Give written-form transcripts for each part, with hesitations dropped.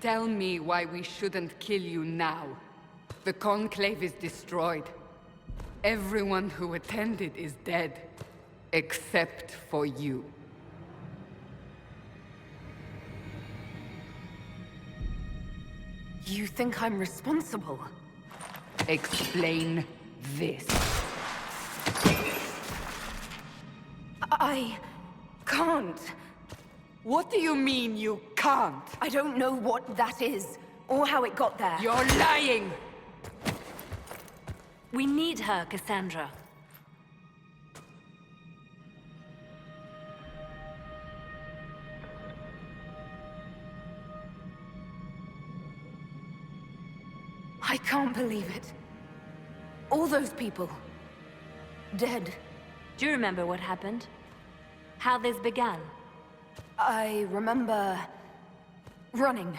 Tell me why we shouldn't kill you now. The Conclave is destroyed. Everyone who attended is dead. Except for you. You think I'm responsible? Explain this. I can't. What do you mean you can't? I don't know what that is, or how it got there. You're lying! We need her, Cassandra. I can't believe it. All those people. Dead. Do you remember what happened? How this began? I remember... running.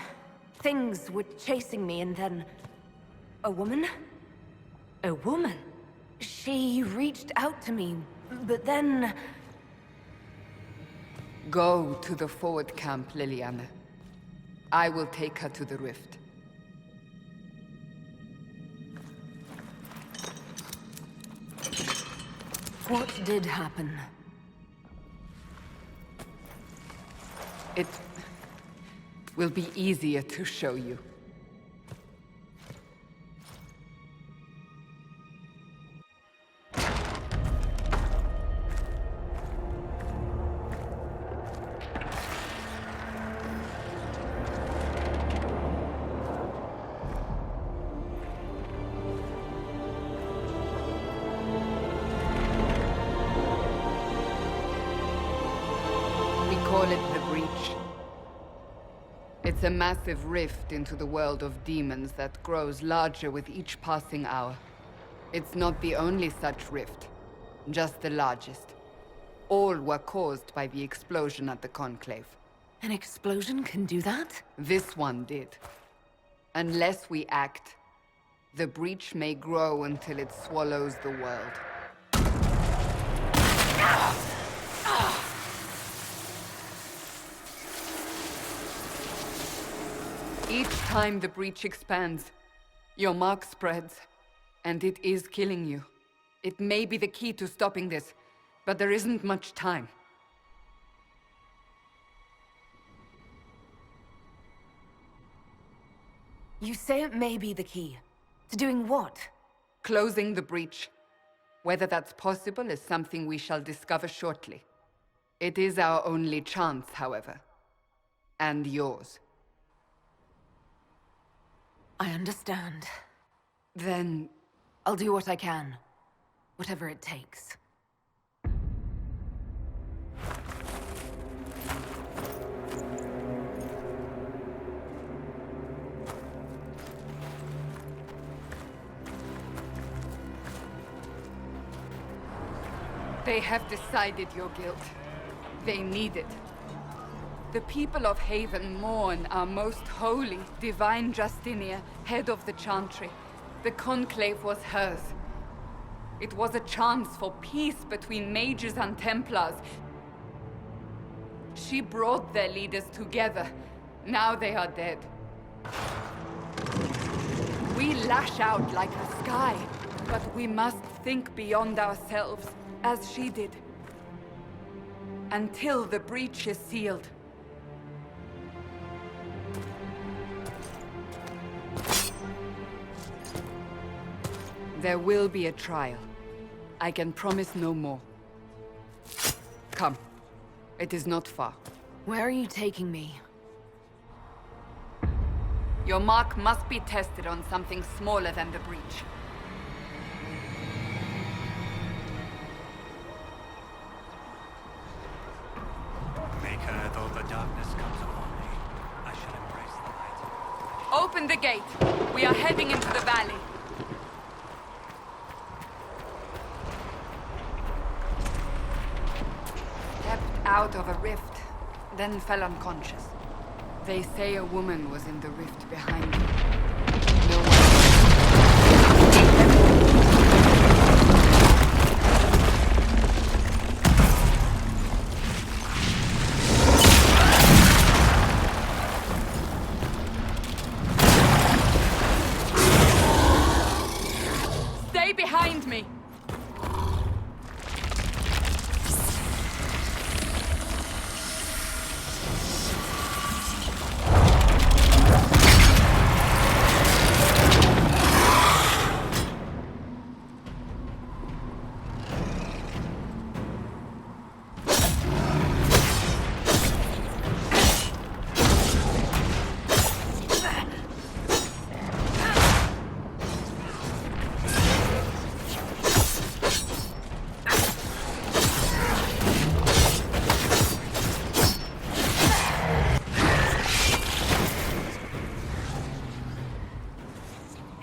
Things were chasing me and then... a woman? A woman? She reached out to me, but then... Go to the forward camp, Liliana. I will take her to the rift. What did happen? It will be easier to show you. It's a massive rift into the world of demons that grows larger with each passing hour. It's not the only such rift, just the largest. All were caused by the explosion at the Conclave. An explosion can do that? This one did. Unless we act, the breach may grow until it swallows the world. Each time the breach expands, your mark spreads, and it is killing you. It may be the key to stopping this, but there isn't much time. You say it may be the key. To doing what? Closing the breach. Whether that's possible is something we shall discover shortly. It is our only chance, however. And yours. I understand. Then... I'll do what I can. Whatever it takes. They have decided your guilt. They need it. The people of Haven mourn our most holy, divine Justinia, head of the Chantry. The Conclave was hers. It was a chance for peace between mages and Templars. She brought their leaders together. Now they are dead. We lash out like the sky, but we must think beyond ourselves, as she did. Until the breach is sealed. There will be a trial. I can promise no more. Come. It is not far. Where are you taking me? Your mark must be tested on something smaller than the breach. Maker, though the darkness comes upon me, I shall embrace the light. Open the gate. We are heading into the valley. Out of a rift, then fell unconscious. They say a woman was in the rift behind you. No one... Stay behind me!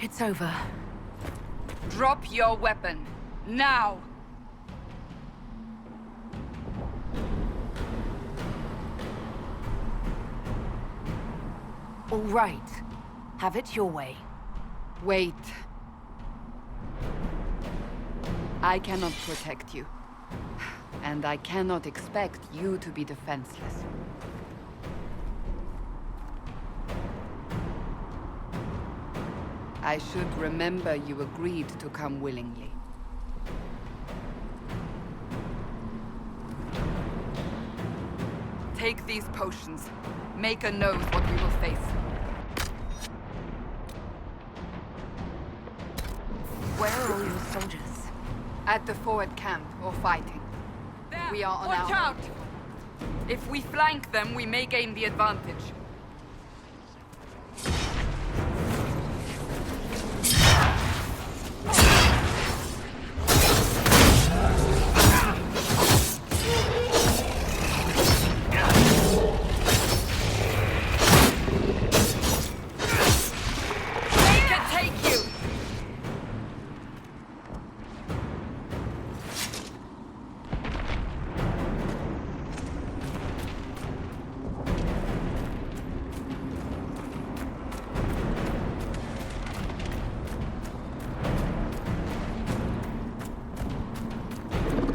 It's over. Drop your weapon. Now! All right. Have it your way. Wait. I cannot protect you. And I cannot expect you to be defenseless. I should remember you agreed to come willingly. Take these potions. Maker knows what we will face. Where are all your soldiers? At the forward camp, or fighting. There. We are on Watch our out! If we flank them, we may gain the advantage.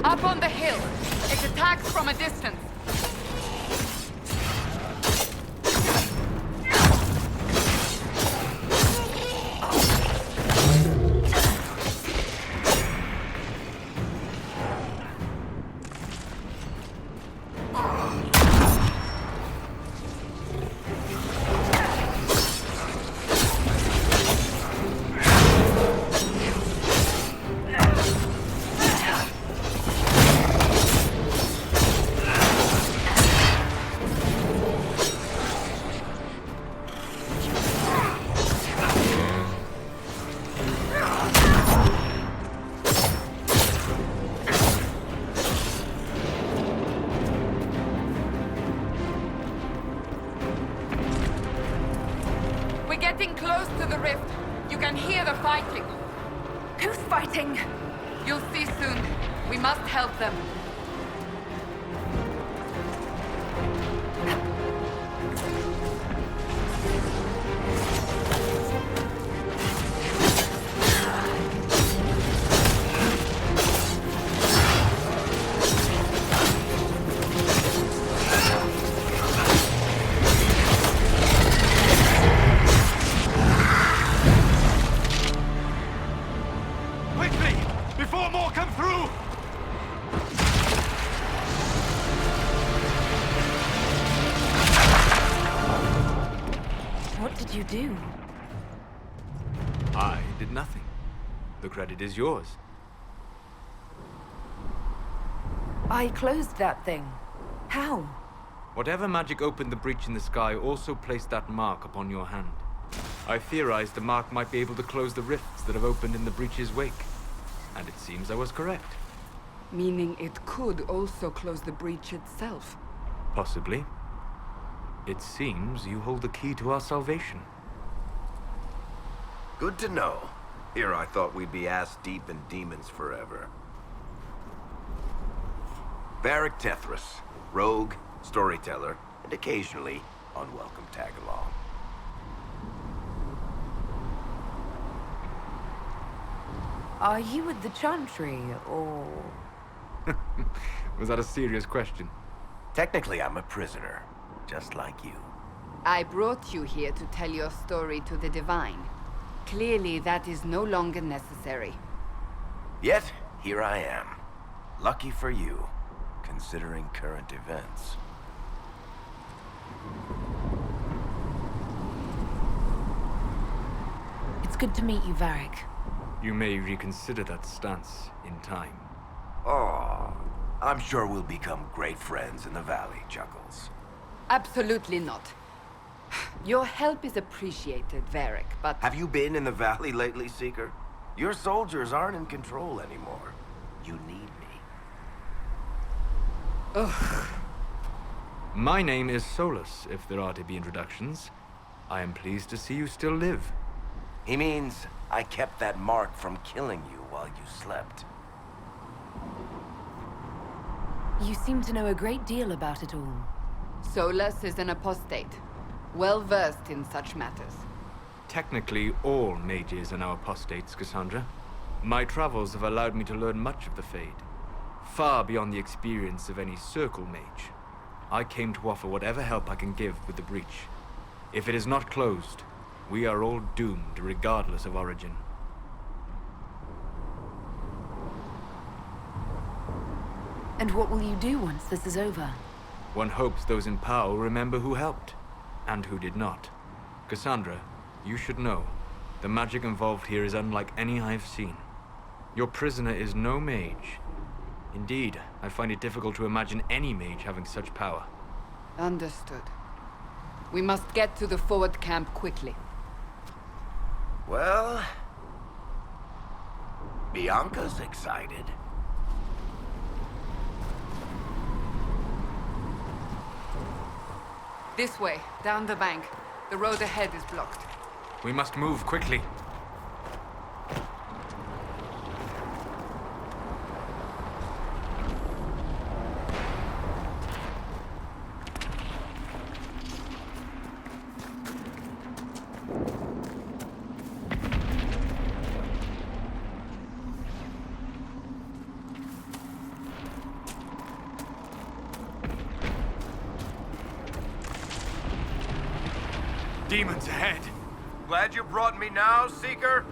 Up on the hill. It attacks from a distance. Getting close to the rift. You can hear the fighting. Who's fighting? You'll see soon. We must help them. You do? I did nothing. The credit is yours. I closed that thing. How? Whatever magic opened the breach in the sky also placed that mark upon your hand. I theorized the mark might be able to close the rifts that have opened in the breach's wake. And it seems I was correct. Meaning it could also close the breach itself. Possibly. It seems you hold the key to our salvation. Good to know. Here I thought we'd be ass-deep in demons forever. Varric Tethras, rogue, storyteller, and occasionally unwelcome tag-along. Are you with the Chantry, or...? Was that a serious question? Technically, I'm a prisoner. Just like you. I brought you here to tell your story to the Divine. Clearly, that is no longer necessary. Yet, here I am. Lucky for you, considering current events. It's good to meet you, Varric. You may reconsider that stance in time. Oh, I'm sure we'll become great friends in the valley, Chuckles. Absolutely not. Your help is appreciated, Varric, but... Have you been in the valley lately, Seeker? Your soldiers aren't in control anymore. You need me. Ugh. My name is Solus, if there are to be introductions. I am pleased to see you still live. He means I kept that mark from killing you while you slept. You seem to know a great deal about it all. Solus is an apostate, well-versed in such matters. Technically, all mages are now apostates, Cassandra. My travels have allowed me to learn much of the Fade, far beyond the experience of any Circle mage. I came to offer whatever help I can give with the breach. If it is not closed, we are all doomed regardless of origin. And what will you do once this is over? One hopes those in power will remember who helped, and who did not. Cassandra, you should know, the magic involved here is unlike any I've seen. Your prisoner is no mage. Indeed, I find it difficult to imagine any mage having such power. Understood. We must get to the forward camp quickly. Well, Bianca's excited. This way, down the bank. The road ahead is blocked. We must move quickly. Demons ahead! Glad you brought me now, Seeker?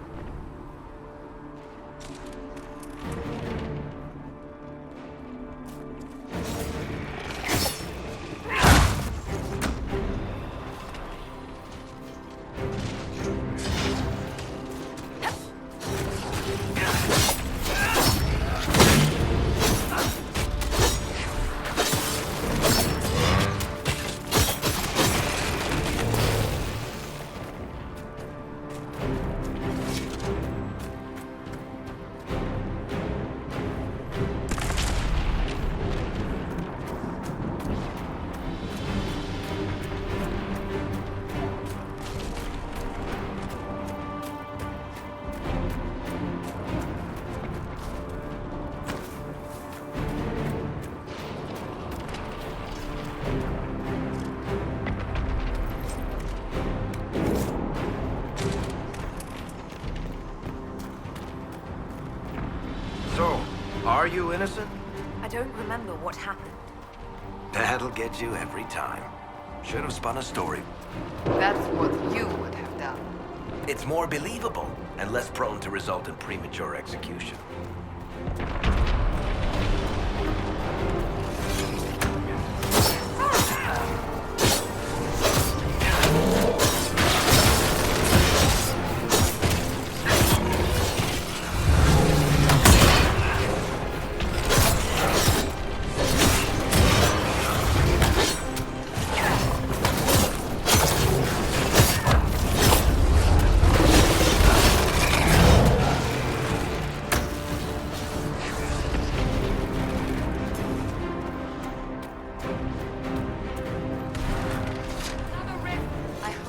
So, are you innocent? I don't remember what happened. That'll get you every time. Should have spun a story. That's what you would have done. It's more believable and less prone to result in premature execution.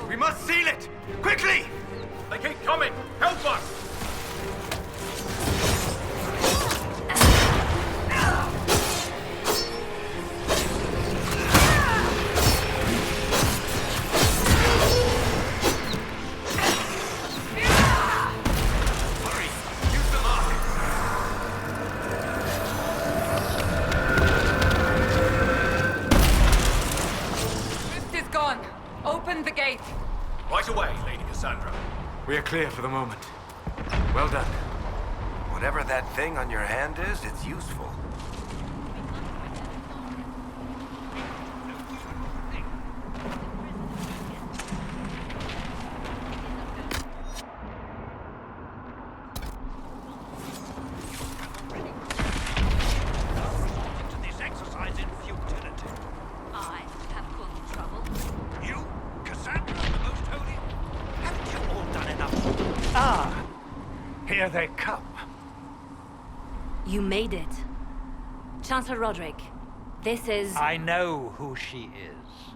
We must seal it! Quickly! They keep coming! Help us! Rift is gone. Open the gate. Right away, Lady Cassandra. We are clear for the moment. Well done. Whatever that thing on your hand is, it's useful. This exercise in futility. I have caused trouble. You, Cassandra, the Most Holy? Haven't you all done enough? Ah, here they come. You made it. Chancellor Roderick, this is... I know who she is.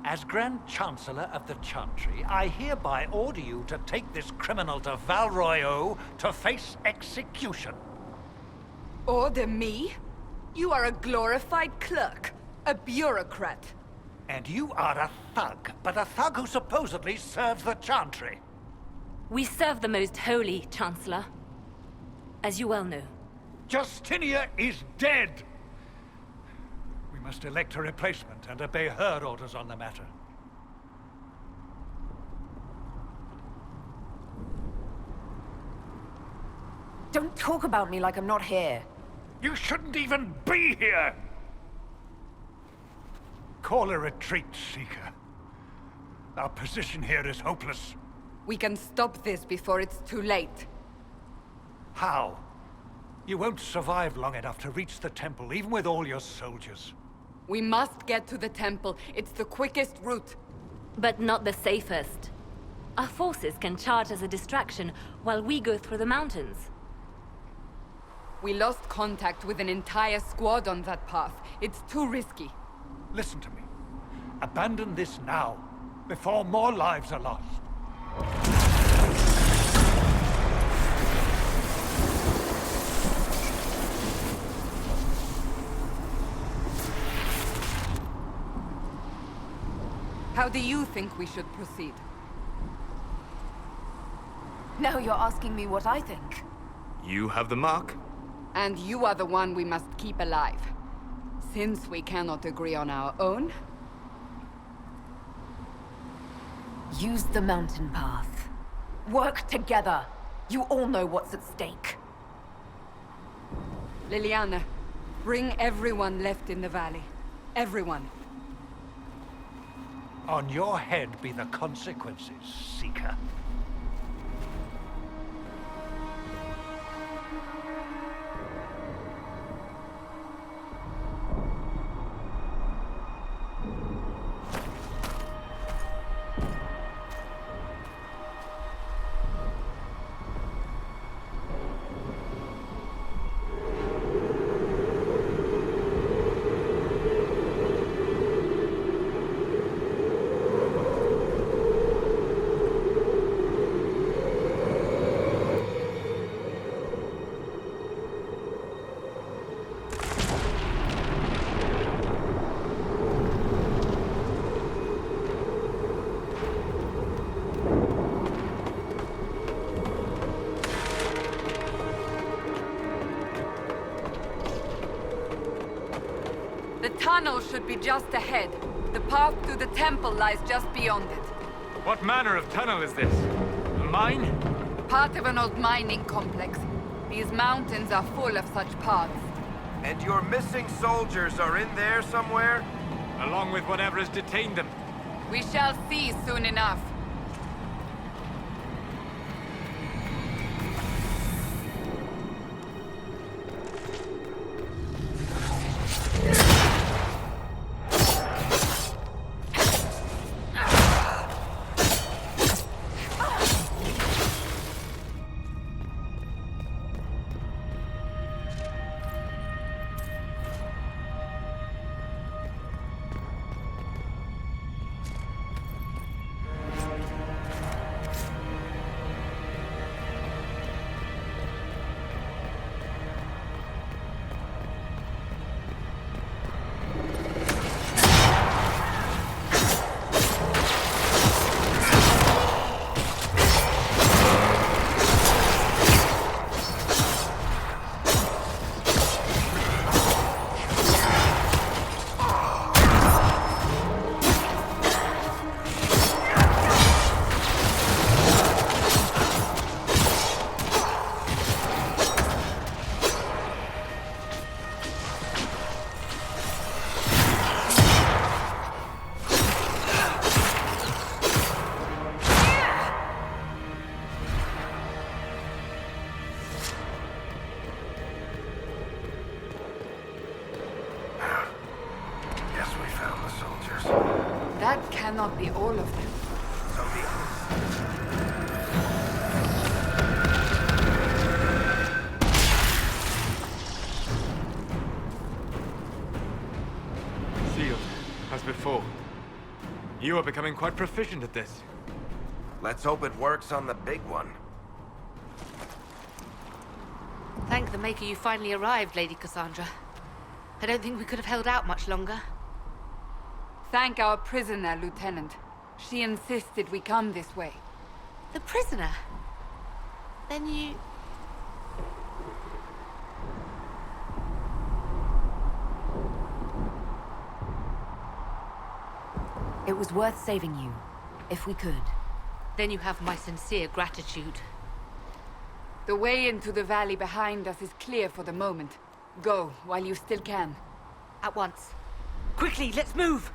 As Grand Chancellor of the Chantry, I hereby order you to take this criminal to Val Royeaux to face execution. Order me? You are a glorified clerk, a bureaucrat. And you are a thug, but a thug who supposedly serves the Chantry. We serve the Most Holy, Chancellor. as you well know. Justinia is dead! We must elect a replacement and obey her orders on the matter. Don't talk about me like I'm not here. You shouldn't even be here! Call a retreat, Seeker. Our position here is hopeless. We can stop this before it's too late. How? You won't survive long enough to reach the temple, even with all your soldiers. We must get to the temple. It's the quickest route. But not the safest. Our forces can charge as a distraction while we go through the mountains. We lost contact with an entire squad on that path. It's too risky. Listen to me. Abandon this now, before more lives are lost. How do you think we should proceed? Now you're asking me what I think. You have the mark. And you are the one we must keep alive. Since we cannot agree on our own, Use the mountain path. Work together. You all know what's at stake. Liliana, bring everyone left in the valley. Everyone. On your head be the consequences, Seeker. The tunnel should be just ahead. The path to the temple lies just beyond it. What manner of tunnel is this? A mine? Part of an old mining complex. These mountains are full of such paths. And your missing soldiers are in there somewhere? Along with whatever has detained them. We shall see soon enough. That cannot be all of them. So Sealed, as before. You are becoming quite proficient at this. let's hope it works on the big one. Thank the Maker you finally arrived, Lady Cassandra. I don't think we could have held out much longer. Thank our prisoner, Lieutenant. She insisted we come this way. The prisoner? Then you... It was worth saving you, if we could. Then you have my sincere gratitude. The way into the valley behind us is clear for the moment. Go, while you still can. At once. Quickly, let's move!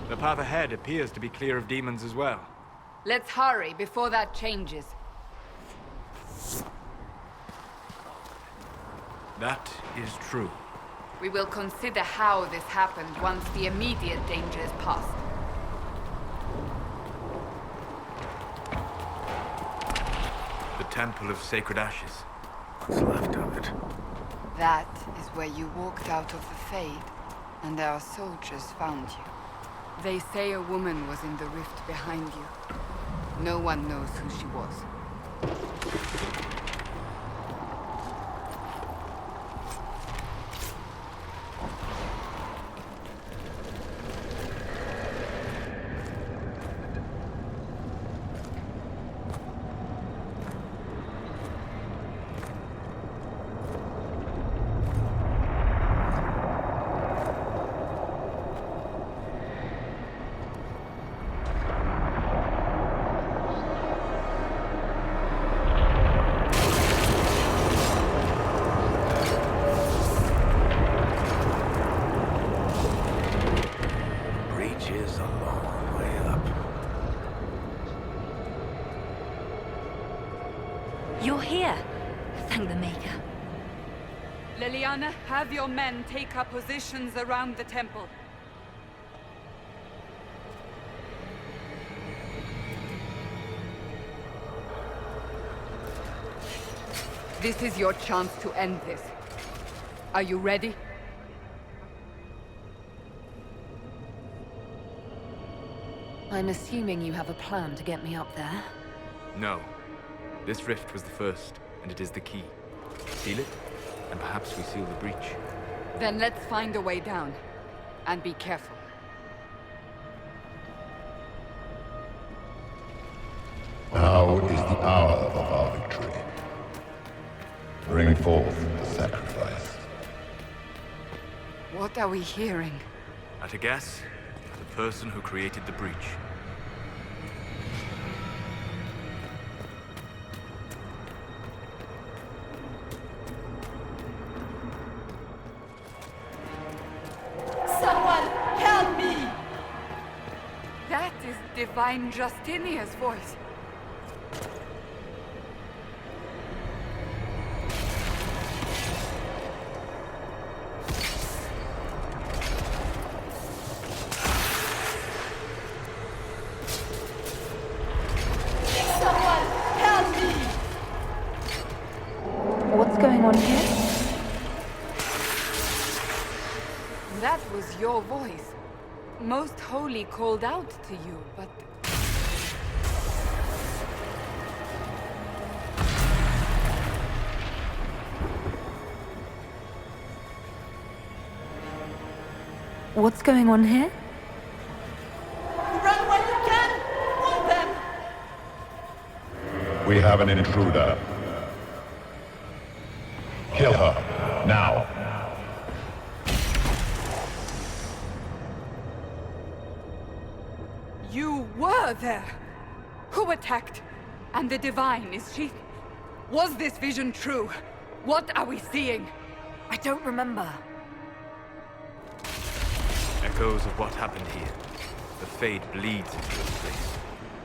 The path ahead appears to be clear of demons as well. Let's hurry before that changes. That is true. We will consider how this happened once the immediate danger is past. The Temple of Sacred Ashes. What's left of it? That is where you walked out of the Fade, and our soldiers found you. They say a woman was in the rift behind you. No one knows who she was. You're here. Thank the Maker. Leliana, have your men take up positions around the temple. This is your chance to end this. Are you ready? I'm assuming you have a plan to get me up there. No. This rift was the first, and it is the key. Seal it, and perhaps we seal the breach. Then let's find a way down. And be careful. Now is the hour of our victory. Bring forth the sacrifice. What are we hearing? At a guess, the person who created the breach. Someone help me! That is Divine Justinia's voice. Someone help me! What's going on here? That was your voice. Most Holy called out to you, but... What's going on here? Run while you can! Hold them! We have an intruder. Kill her, now. You were there! Who attacked? And the Divine, is she... Was this vision true? What are we seeing? I don't remember. Echoes of what happened here. The Fade bleeds into this place.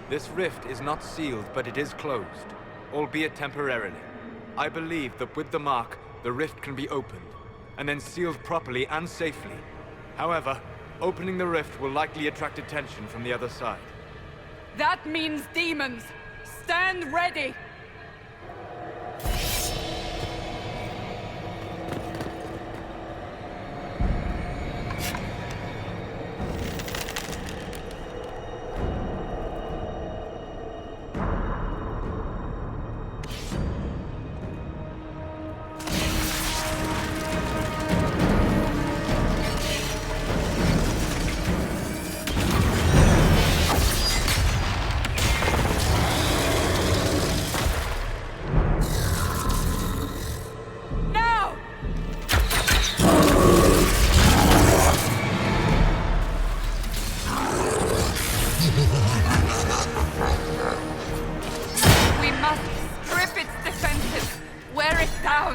This rift is not sealed, but it is closed, albeit temporarily. I believe that with the mark, the rift can be opened, and then sealed properly and safely. However, opening the rift will likely attract attention from the other side. That means demons! Stand ready!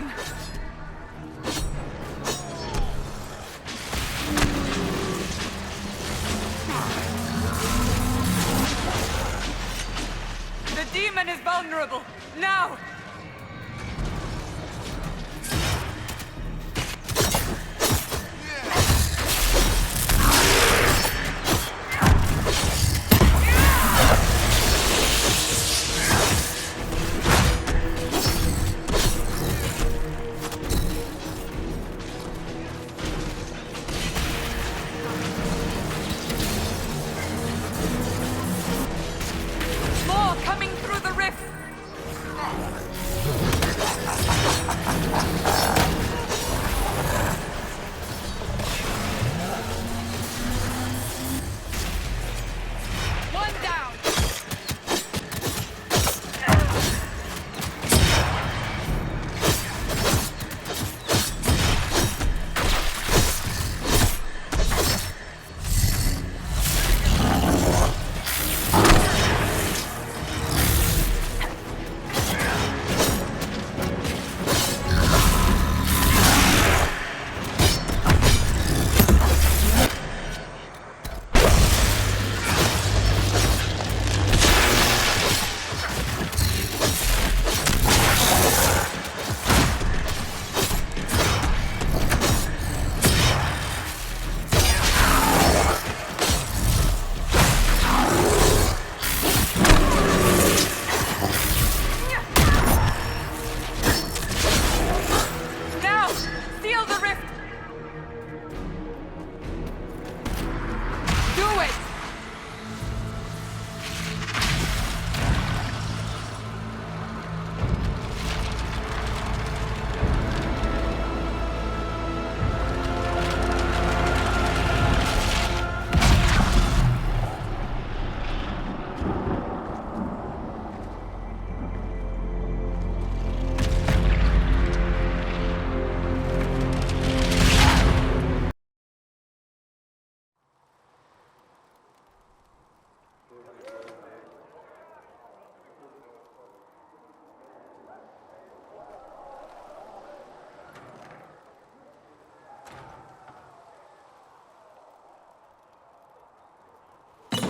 down! The demon is vulnerable! Now!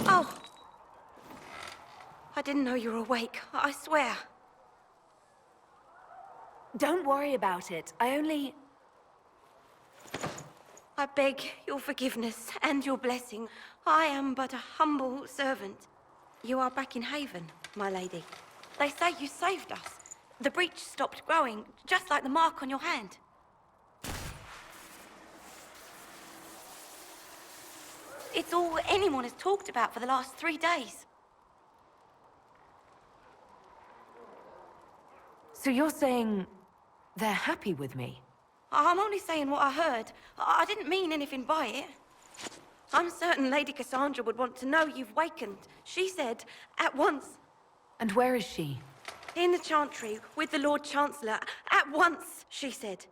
Oh! I didn't know you were awake, I swear. Don't worry about it. I beg your forgiveness and your blessing. I am but a humble servant. You are back in Haven, my lady. They say you saved us. The breach stopped growing, just like the mark on your hand. It's all anyone has talked about for the last 3 days. So you're saying they're happy with me? I'm only saying what I heard. I didn't mean anything by it. I'm certain Lady Cassandra would want to know you've wakened. She said, at once. And where is she? In the Chantry, with the Lord Chancellor. At once, she said.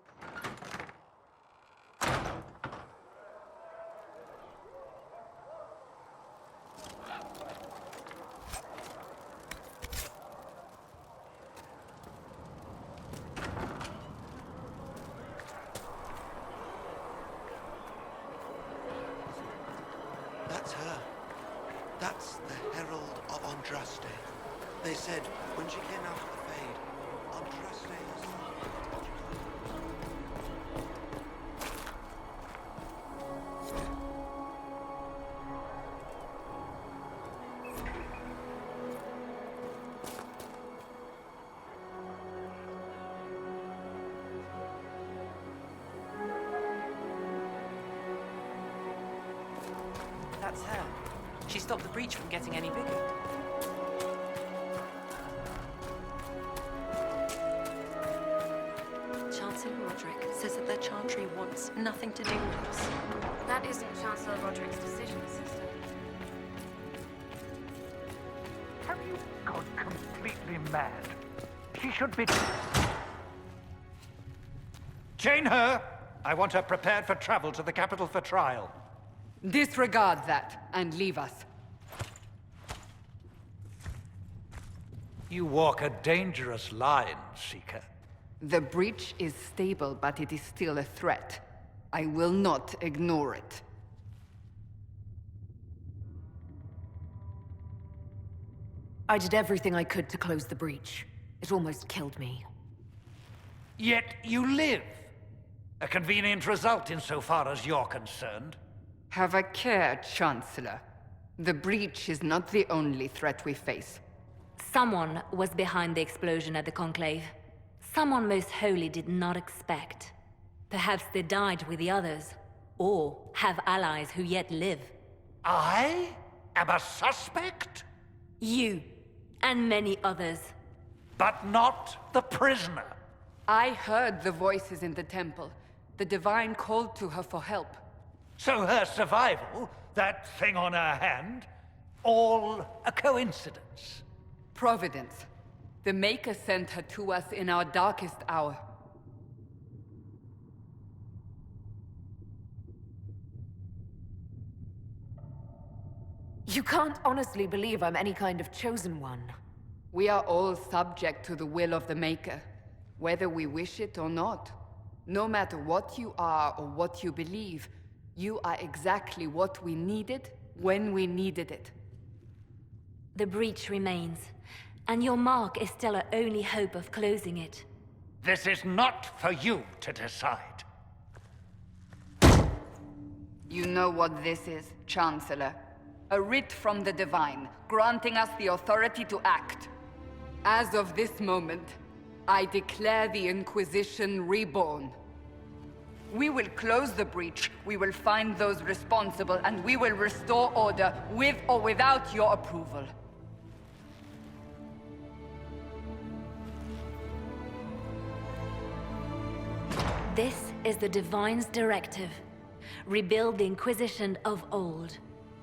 That's her. That's the Herald of Andraste. They said when she came out of the Fade, Andraste is... That's her. She stopped the breach from getting any bigger. Chancellor Roderick says that the Chantry wants nothing to do with us. That isn't Chancellor Roderick's decision, sister. Have you gone completely mad? She should be... Chain her! I want her prepared for travel to the capital for trial. Disregard that, and leave us. You walk a dangerous line, Seeker. The breach is stable, but it is still a threat. I will not ignore it. I did everything I could to close the breach. It almost killed me. Yet you live. A convenient result insofar as you're concerned. Have a care, Chancellor. The breach is not the only threat we face. Someone was behind the explosion at the Conclave. Someone most holy did not expect. Perhaps they died with the others, or have allies who yet live. I am a suspect? You, and many others. But not the prisoner. I heard the voices in the temple. The Divine called to her for help. So her survival, that thing on her hand, all a coincidence? Providence. The Maker sent her to us in our darkest hour. You can't honestly believe I'm any kind of chosen one. We are all subject to the will of the Maker, whether we wish it or not. No matter what you are or what you believe, you are exactly what we needed when we needed it. The breach remains, and your mark is still our only hope of closing it. This is not for you to decide. You know what this is, Chancellor. A writ from the Divine, granting us the authority to act. As of this moment, I declare the Inquisition reborn. We will close the breach, we will find those responsible, and we will restore order with or without your approval. This is the Divine's directive. Rebuild the Inquisition of old.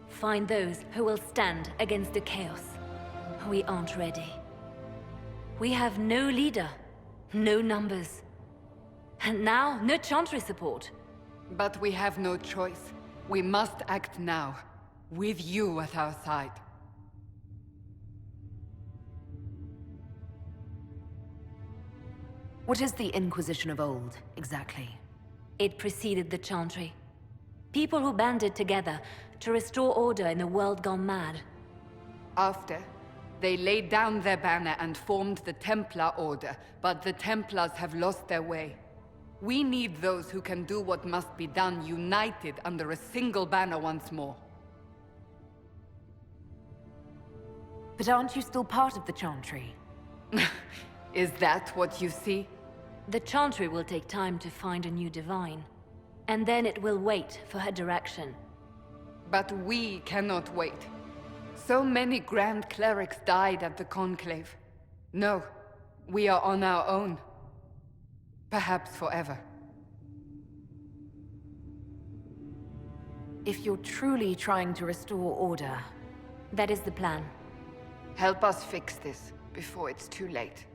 Find those who will stand against the chaos. We aren't ready. We have no leader, no numbers. And now, no Chantry support. But we have no choice. We must act now, with you at our side. What is the Inquisition of old, exactly? It preceded the Chantry. People who banded together to restore order in a world gone mad. After, they laid down their banner and formed the Templar Order, but the Templars have lost their way. We need those who can do what must be done, united under a single banner once more. But aren't you still part of the Chantry? Is that what you see? The Chantry will take time to find a new Divine. And then it will wait for her direction. But we cannot wait. So many Grand Clerics died at the Conclave. No, we are on our own. Perhaps forever. If you're truly trying to restore order... That is the plan. Help us fix this before it's too late.